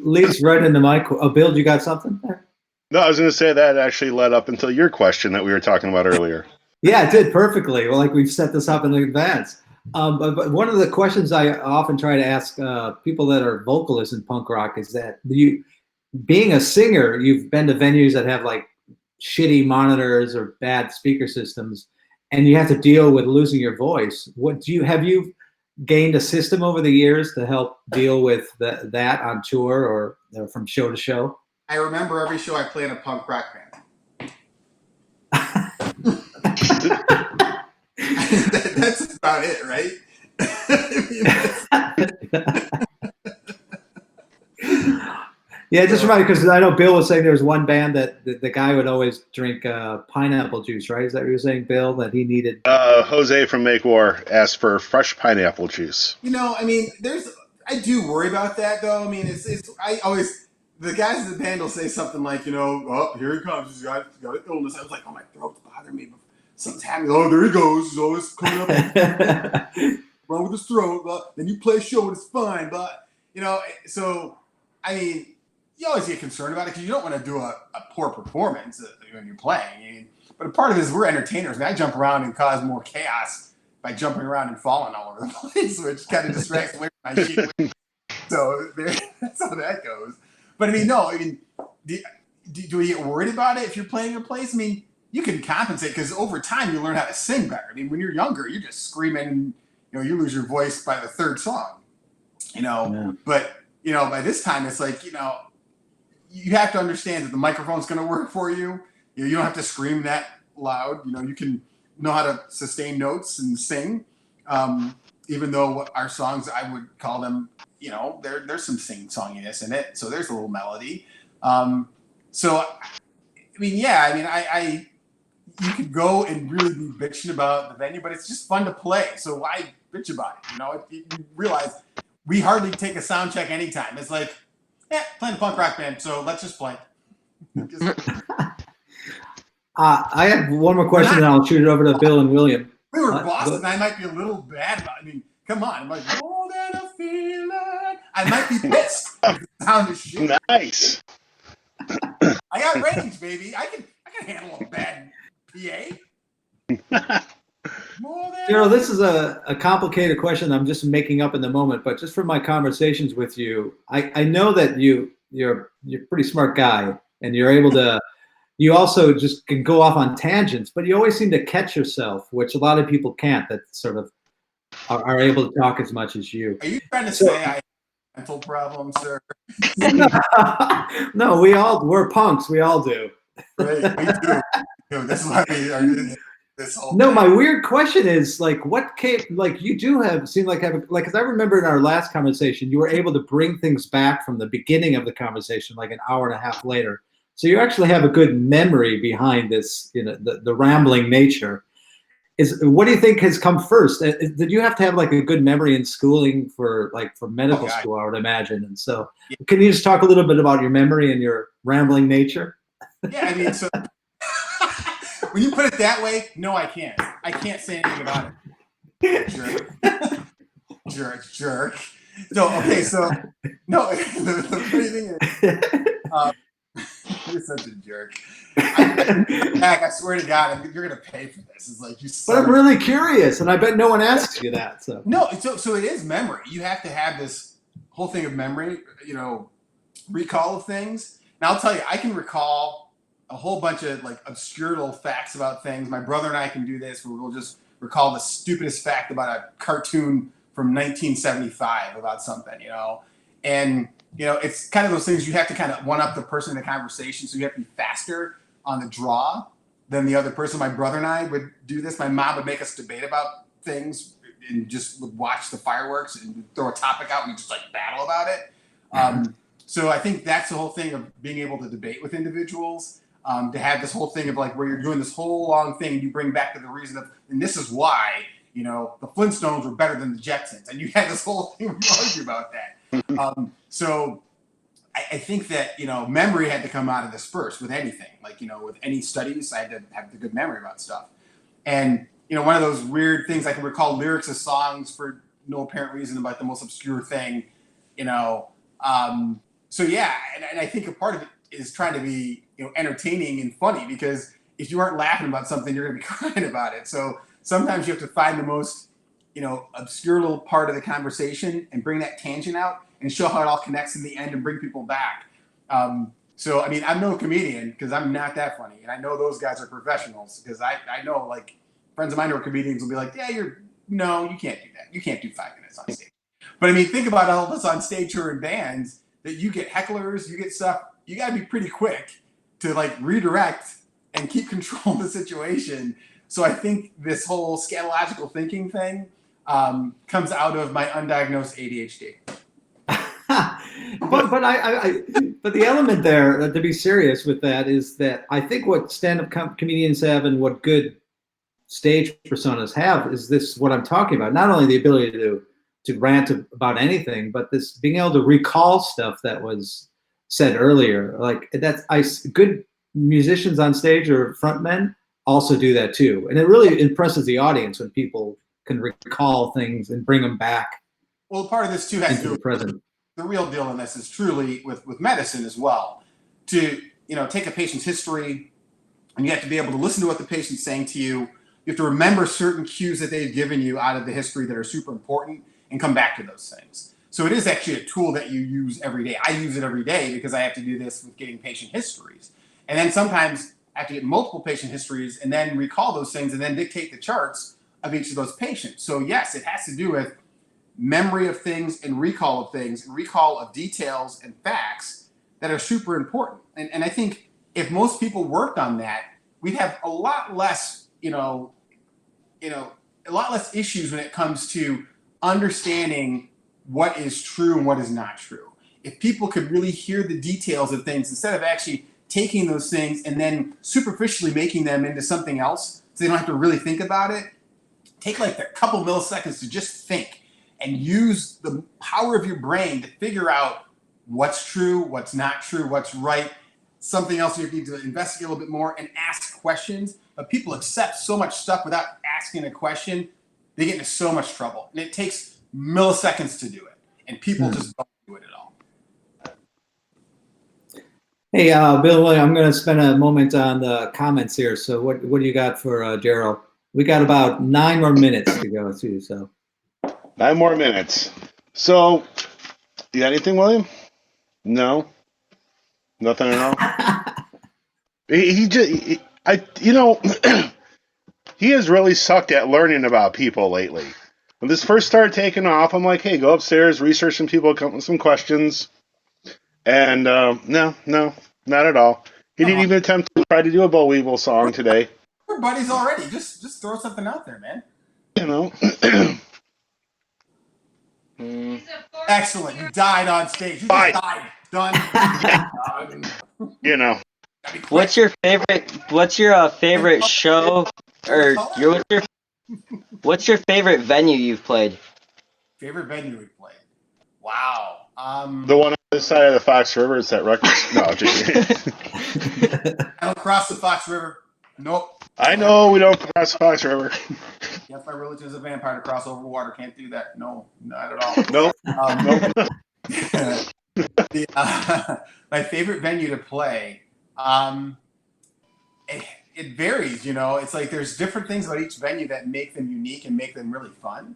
Leads right into my. Bill, you got something there? No, I was going to say that actually led up until your question that we were talking about earlier. Yeah, it did perfectly. Well, like we've set this up in advance. But one of the questions I often try to ask people that are vocalists in punk rock is that being a singer, you've been to venues that have like shitty monitors or bad speaker systems, and you have to deal with losing your voice. Have you gained a system over the years to help deal with that on tour or from show to show? I remember every show I played in a punk rock band. That's about it, right? Yeah, just reminded because I know Bill was saying there was one band that the guy would always drink pineapple juice, right? Is that what you were saying, Bill? That he needed. Jose from Make War asked for fresh pineapple juice. I mean, I do worry about that though. I mean, the guys in the band will say something like, oh, here he comes. He's got an illness. I was like, oh, my throat's bothering me. Something's happening. Oh, there he goes. He's always coming up. Wrong with his throat. But then you play a show and it's fine. But, so, I mean, you always get concerned about it because you don't want to do a poor performance when you're playing. But a part of it is we're entertainers. I jump around and cause more chaos by jumping around and falling all over the place, which kind of distracts away from my shit. So that's how that goes. But I mean, do you get worried about it if you're playing a place? I mean, you can compensate because over time you learn how to sing better. I mean, when you're younger, you're just screaming, you lose your voice by the third song, Yeah. But, by this time it's like, you have to understand that the microphone's going to work for you. You don't have to scream that loud. You can know how to sustain notes and sing. Even though our songs, I would call them, there's some sing-songiness in it. So there's a little melody. You could go and really be bitching about the venue, but it's just fun to play. So why bitch about it? You realize we hardly take a sound check anytime. It's like, playing a punk rock band, so let's just play. I have one more question, and I'll shoot it over to Bill and William. We were Boston. I might be a little bad about it. I mean, come on. I'm like, more than a feeling. I might be pissed. The sound is shit. Nice. I got range, baby. I can handle a bad PA. Daryl, this is a complicated question I'm just making up in the moment, but just from my conversations with you, I know that you're a pretty smart guy, and you're able to. You also just can go off on tangents, but you always seem to catch yourself, which a lot of people can't. That sort of are able to talk as much as you. Are you trying to say I have mental problems, sir? No, we're punks. We all do. Right, we do. That's why we are doing this whole No, thing. my weird question is what came, you do seem like because I remember in our last conversation, you were able to bring things back from the beginning of the conversation, like an hour and a half later. So you actually have a good memory behind this, the rambling nature. What do you think has come first? Did you have to have like a good memory in schooling for medical school, I would imagine? And so can you just talk a little bit about your memory and your rambling nature? Yeah, I mean, so when you put it that way, no, I can't. I can't say anything about it. Jerk. Jerk. So, okay, so, no, the funny thing is, you're such a jerk. I swear to God, you're going to pay for this. It's like But I'm really curious, and I bet no one asks you that. So no, so it is memory. You have to have this whole thing of memory, recall of things. And I'll tell you, I can recall a whole bunch of obscure little facts about things. My brother and I can do this, where we'll just recall the stupidest fact about a cartoon from 1975 about something, and it's kind of those things you have to kind of one up the person in the conversation, so you have to be faster on the draw than the other person. My brother and I would do this. My mom would make us debate about things and just would watch the fireworks and throw a topic out and we just battle about it. So I think that's the whole thing of being able to debate with individuals, to have this whole thing of where you're doing this whole long thing and you bring back to the reason of, and this is why, You know, the Flintstones were better than the Jetsons, and you had this whole thing where you argue about that. So I think that, you know, memory had to come out of this first with anything. Like, you know, with any studies, I had to have the good memory about stuff. And, you know, one of those weird things, I can recall lyrics of songs for no apparent reason about the most obscure thing, you know. So yeah, and I think a part of it is trying to be, you know, entertaining and funny, because if you aren't laughing about something, you're going to be crying about it. So sometimes you have to find the most, you know, obscure little part of the conversation and bring that tangent out and show how it all connects in the end and bring people back. So, I mean, I'm no comedian because I'm not that funny. And I know those guys are professionals, because I know, like, friends of mine who are comedians will be like, yeah, no, you can't do that. You can't do 5 minutes on stage. But I mean, think about all of us on stage who are in bands that you get hecklers, you get stuff. You got to be pretty quick to, like, redirect and keep control of the situation. So I think this whole scatological thinking thing comes out of my undiagnosed ADHD. but the element there, to be serious with that, is that I think what stand-up comedians have and what good stage personas have is this, what I'm talking about. Not only the ability to rant about anything, but this being able to recall stuff that was said earlier. Like, good musicians on stage or frontmen also do that too. And it really impresses the audience when people can recall things and bring them back. Well, part of this too has to do with present. The real deal in this is truly with medicine as well. To, you know, take a patient's history, and you have to be able to listen to what the patient's saying to you. You have to remember certain cues that they've given you out of the history that are super important and come back to those things. So it is actually a tool that you use every day. I use it every day because I have to do this with getting patient histories. And then sometimes I have to get multiple patient histories and then recall those things and then dictate the charts of each of those patients. So yes, it has to do with memory of things and recall of things, and recall of details and facts that are super important. And I think if most people worked on that, we'd have a lot less, a lot less issues when it comes to understanding what is true and what is not true. If people could really hear the details of things instead of actually taking those things and then superficially making them into something else, so they don't have to really think about it, take like a couple milliseconds to just think and use the power of your brain to figure out what's true, what's not true, what's right, something else you need to investigate a little bit more and ask questions. But people accept so much stuff without asking a question, they get into so much trouble. And it takes milliseconds to do it. And people just don't do it at all. Hey, Bill, I'm going to spend a moment on the comments here. So what do you got for Daryl? We got about 9 more minutes to go through, so. 9 more minutes. So, you got anything, William? No? Nothing at all? He has really sucked at learning about people lately. When this first started taking off, I'm like, hey, go upstairs, research some people, come up with some questions. And no, not at all. He didn't even attempt to try to do a Bollweevils song today. We're buddies already. Just throw something out there, man. You know. Excellent. You died on stage. You just died. Done. Done. You know. What's your favorite show, or what's your favorite venue you've played? Favorite venue we played? Wow. The one on the side of the Fox River is that record. No, just I don't cross the Fox River. Nope. I know we don't cross the Fox River. Yes, my religion is a vampire to cross over water. Can't do that. No, not at all. Nope. My favorite venue to play, it varies. You know, it's like there's different things about each venue that make them unique and make them really fun.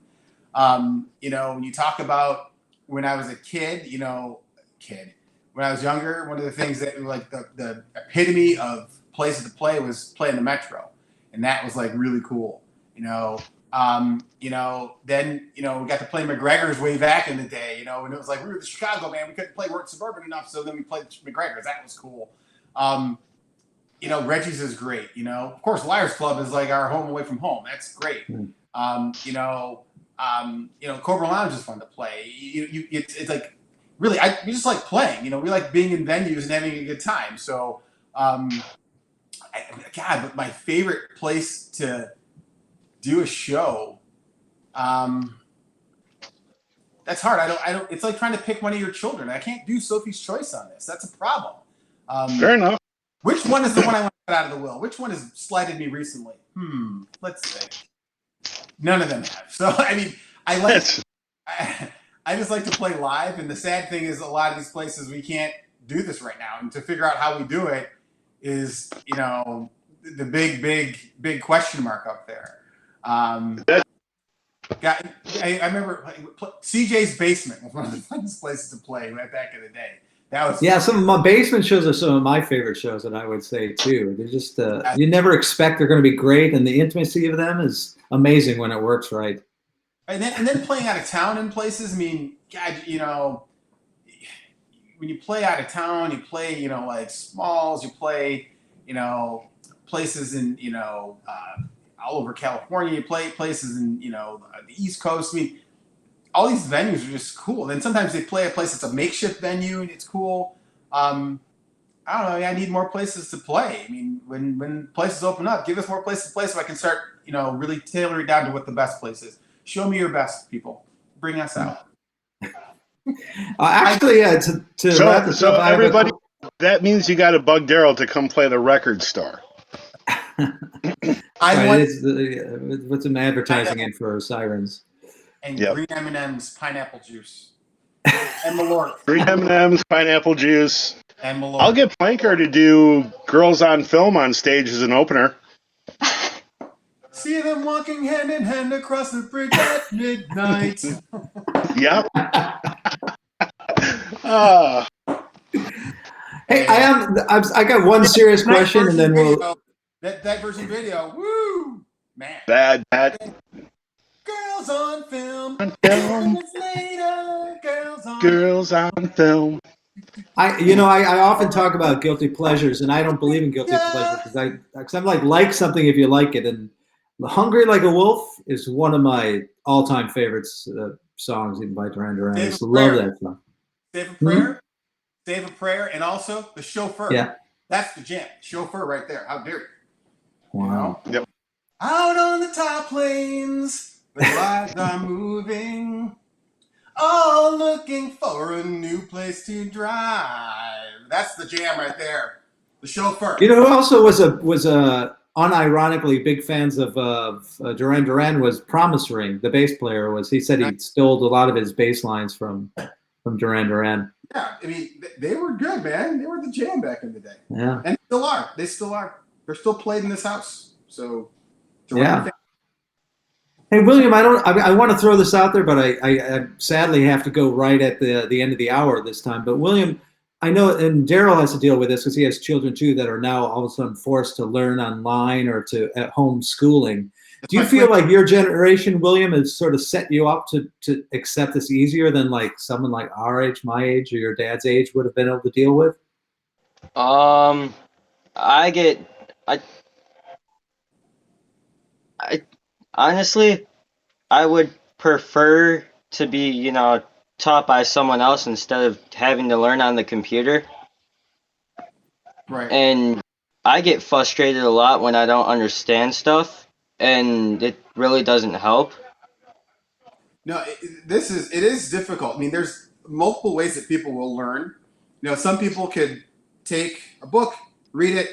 When you talk about when I was a kid, when I was younger, one of the things that like the epitome of places to play was playing the Metro, and that was like really cool. Then we got to play McGregor's way back in the day, and it was like we were the Chicago band, we couldn't play, weren't suburban enough, so then we played McGregor's. That was cool. Reggie's is great. Of course, Liars Club is like our home away from home. That's great. Cobra Lounge is fun to play. It's like really, we just like playing. We like being in venues and having a good time. So, but my favorite place to do a show, That's hard. I don't. It's like trying to pick one of your children. I can't do Sophie's Choice on this. That's a problem. Fair enough. Which one is the one I want to get out of the will? Which one has slighted me recently? Let's think. None of them have. So I mean, I just like to play live, and the sad thing is, a lot of these places we can't do this right now, and to figure out how we do it is, the big question mark up there. I remember CJ's Basement was one of the funnest places to play right back in the day. That was some of my basement shows are some of my favorite shows that I would say too. They're just you never expect they're going to be great, and the intimacy of them is amazing when it works right. And then playing out of town in places. I mean, God, when you play out of town, you play like Smalls, you play places in all over California. You play places in the East Coast. I mean, all these venues are just cool. And then sometimes they play a place that's a makeshift venue and it's cool. I don't know. I need more places to play. I mean, when places open up, give us more places to play so I can start really tailor it down to what the best place is. Show me your best, people. Bring us out. Actually, to wrap this up, everybody, that means you got to bug Daryl to come play the record store. What's some advertising in for Sirens? And green M&M's pineapple juice. And Malort. Green M&M's pineapple juice. And Malort. I'll get Planker to do Girls on Film on stage as an opener. See them walking hand in hand across the bridge at midnight. Yep. Hey, I got one serious question, and then we'll. That version video, woo, man. Bad. Girls on film. Girls on film. I often talk about guilty pleasures, and I don't believe in guilty pleasures because I'm like something if you like it. And "Hungry Like a Wolf" is one of my all-time favorites songs, even by Duran Duran. I just love that song. Save a Prayer, Save a Prayer, and also The Chauffeur. Yeah, that's the jam. Chauffeur right there. How dare you? Wow. Yep. Out on the top plains, the lights are moving, all looking for a new place to drive. That's the jam right there. The Chauffeur. Who also was unironically big fans of Duran Duran was Promise Ring. The bass player he said he stole a lot of his bass lines from Duran Duran. Yeah, I mean they were good, man. They were the jam back in the day. Yeah, and still are. They still are. They're still played in this house. So yeah. Hey William, I want to throw this out there, but I sadly have to go right at the end of the hour this time. But William, I know, and Daryl has to deal with this because he has children too that are now all of a sudden forced to learn online or at home schooling. Do you feel like your generation, William, has sort of set you up to accept this easier than like someone like our age, my age, or your dad's age would have been able to deal with? I honestly, I would prefer to be, taught by someone else instead of having to learn on the computer. Right. And I get frustrated a lot when I don't understand stuff, and it really doesn't help. No, it is difficult. I mean, there's multiple ways that people will learn. Some people could take a book, read it,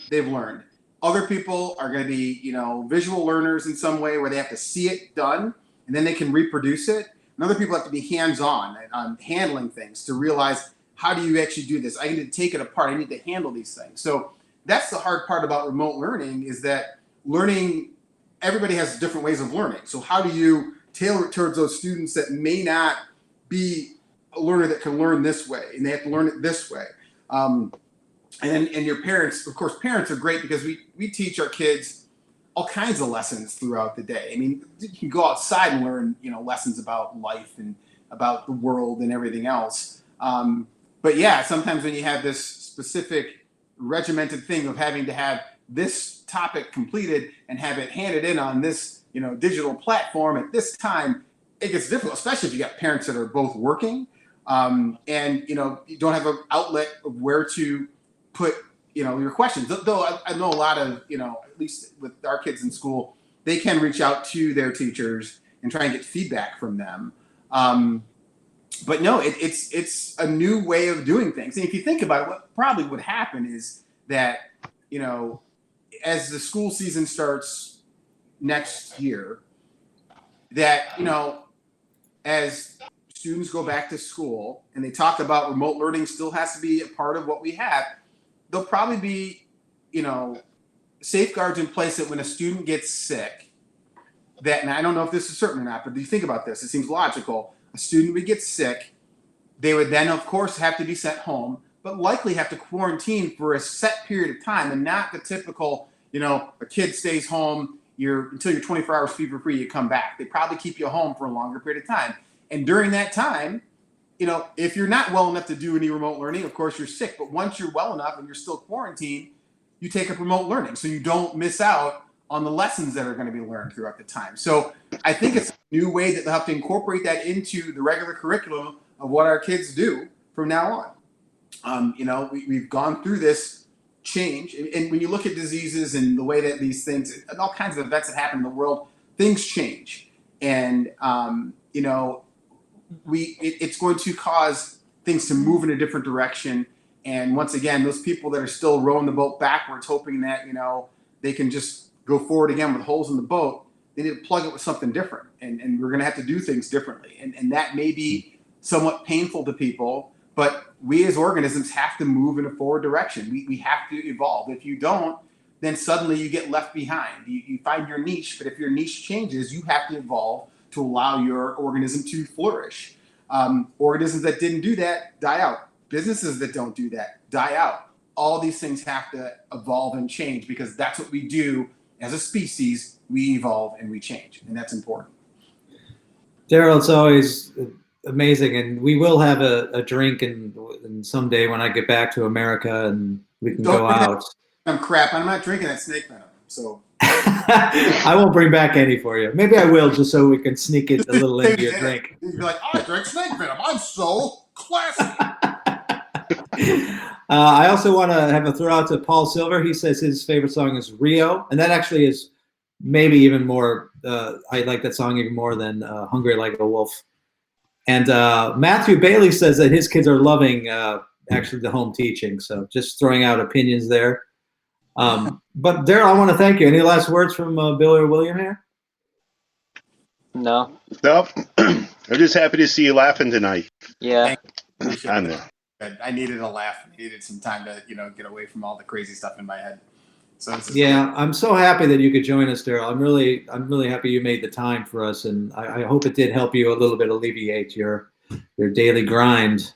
they've learned. Other people are going to be, visual learners in some way where they have to see it done and then they can reproduce it. And other people have to be hands-on on handling things to realize, how do you actually do this? I need to take it apart. I need to handle these things. So that's the hard part about remote learning, is that learning, everybody has different ways of learning. So how do you tailor it towards those students that may not be a learner that can learn this way and they have to learn it this way? And your parents, of course, parents are great because we teach our kids all kinds of lessons throughout the day. I mean, you can go outside and learn, lessons about life and about the world and everything else. But yeah, sometimes when you have this specific regimented thing of having to have this topic completed and have it handed in on this, digital platform at this time, it gets difficult, especially if you got parents that are both working and, you don't have an outlet of where to put, your questions. Though I know a lot of, at least with our kids in school, they can reach out to their teachers and try and get feedback from them. But no, it's a new way of doing things. And if you think about it, what probably would happen is that, as the school season starts next year, that, as students go back to school and they talk about remote learning still has to be a part of what we have, there'll probably be, safeguards in place that when a student gets sick, that, and I don't know if this is certain or not, but if you think about this, it seems logical. A student would get sick, they would then, of course, have to be sent home, but likely have to quarantine for a set period of time, and not the typical, a kid stays home until you're 24 hours fever free, you come back. They probably keep you home for a longer period of time. And during that time, if you're not well enough to do any remote learning, of course you're sick, but once you're well enough and you're still quarantined, you take up remote learning so you don't miss out on the lessons that are going to be learned throughout the time. So I think it's a new way that they'll have to incorporate that into the regular curriculum of what our kids do from now on. We've gone through this change, and when you look at diseases and the way that these things and all kinds of events that happen in the world, things change, and it's going to cause things to move in a different direction. And once again, those people that are still rowing the boat backwards, hoping that they can just go forward again with holes in the boat, they need to plug it with something different, and we're going to have to do things differently, and that may be somewhat painful to people. But we as organisms have to move in a forward direction. We have to evolve. If you don't, then suddenly you get left behind. You find your niche, but if your niche changes, you have to evolve to allow your organism to flourish. Organisms that didn't do that die out. Businesses that don't do that die out. All these things have to evolve and change, because that's what we do as a species. We evolve and we change, and that's important. Daryl, it's always amazing, and we will have a drink and someday when I get back to America and we can go out. Crap, I'm not drinking that snake venom, so I won't bring back any for you. Maybe I will, just so we can sneak it a little into your drink. You'd be like, I drink snake venom. I'm so classy. I also want to have a throw out to Paul Silver. He says his favorite song is Rio, and that actually is maybe even more. I like that song even more than Hungry Like a Wolf. And Matthew Bailey says that his kids are loving actually the home teaching. So just throwing out opinions there. But Daryl, I want to thank you. Any last words from Bill or William here? No. Nope. I'm just happy to see you laughing tonight. Yeah. I know. I needed a laugh. I needed some time to, get away from all the crazy stuff in my head. So yeah, I'm so happy that you could join us, Daryl. I'm really happy you made the time for us, and I hope it did help you a little bit alleviate your daily grind.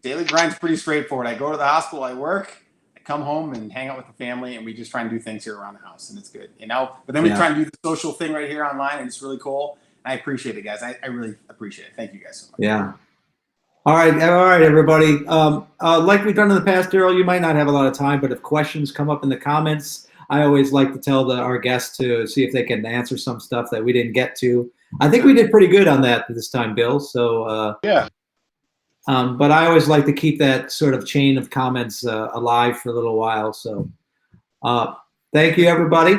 Daily grind's pretty straightforward. I go to the hospital, I work, I come home and hang out with the family, and we just try and do things here around the house, and it's good. But then we try and do the social thing right here online, and it's really cool. I appreciate it, guys. I really appreciate it. Thank you guys so much. Yeah. All right, everybody. Like we've done in the past, Daryl, you might not have a lot of time, but if questions come up in the comments, I always like to tell our guests to see if they can answer some stuff that we didn't get to. I think we did pretty good on that this time, Bill. So yeah. But I always like to keep that sort of chain of comments alive for a little while. So thank you, everybody.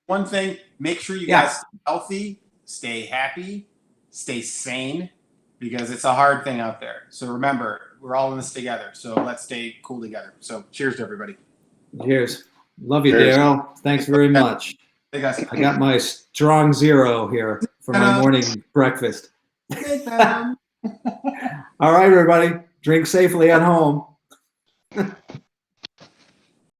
One thing, make sure you guys stay healthy, stay happy, stay sane, because it's a hard thing out there. So remember, we're all in this together. So let's stay cool together. So cheers to everybody. Cheers. Love you, Daryl. Thanks very much. Hey, guys. I got my strong zero here for my morning breakfast. All right, everybody. Drink safely at home.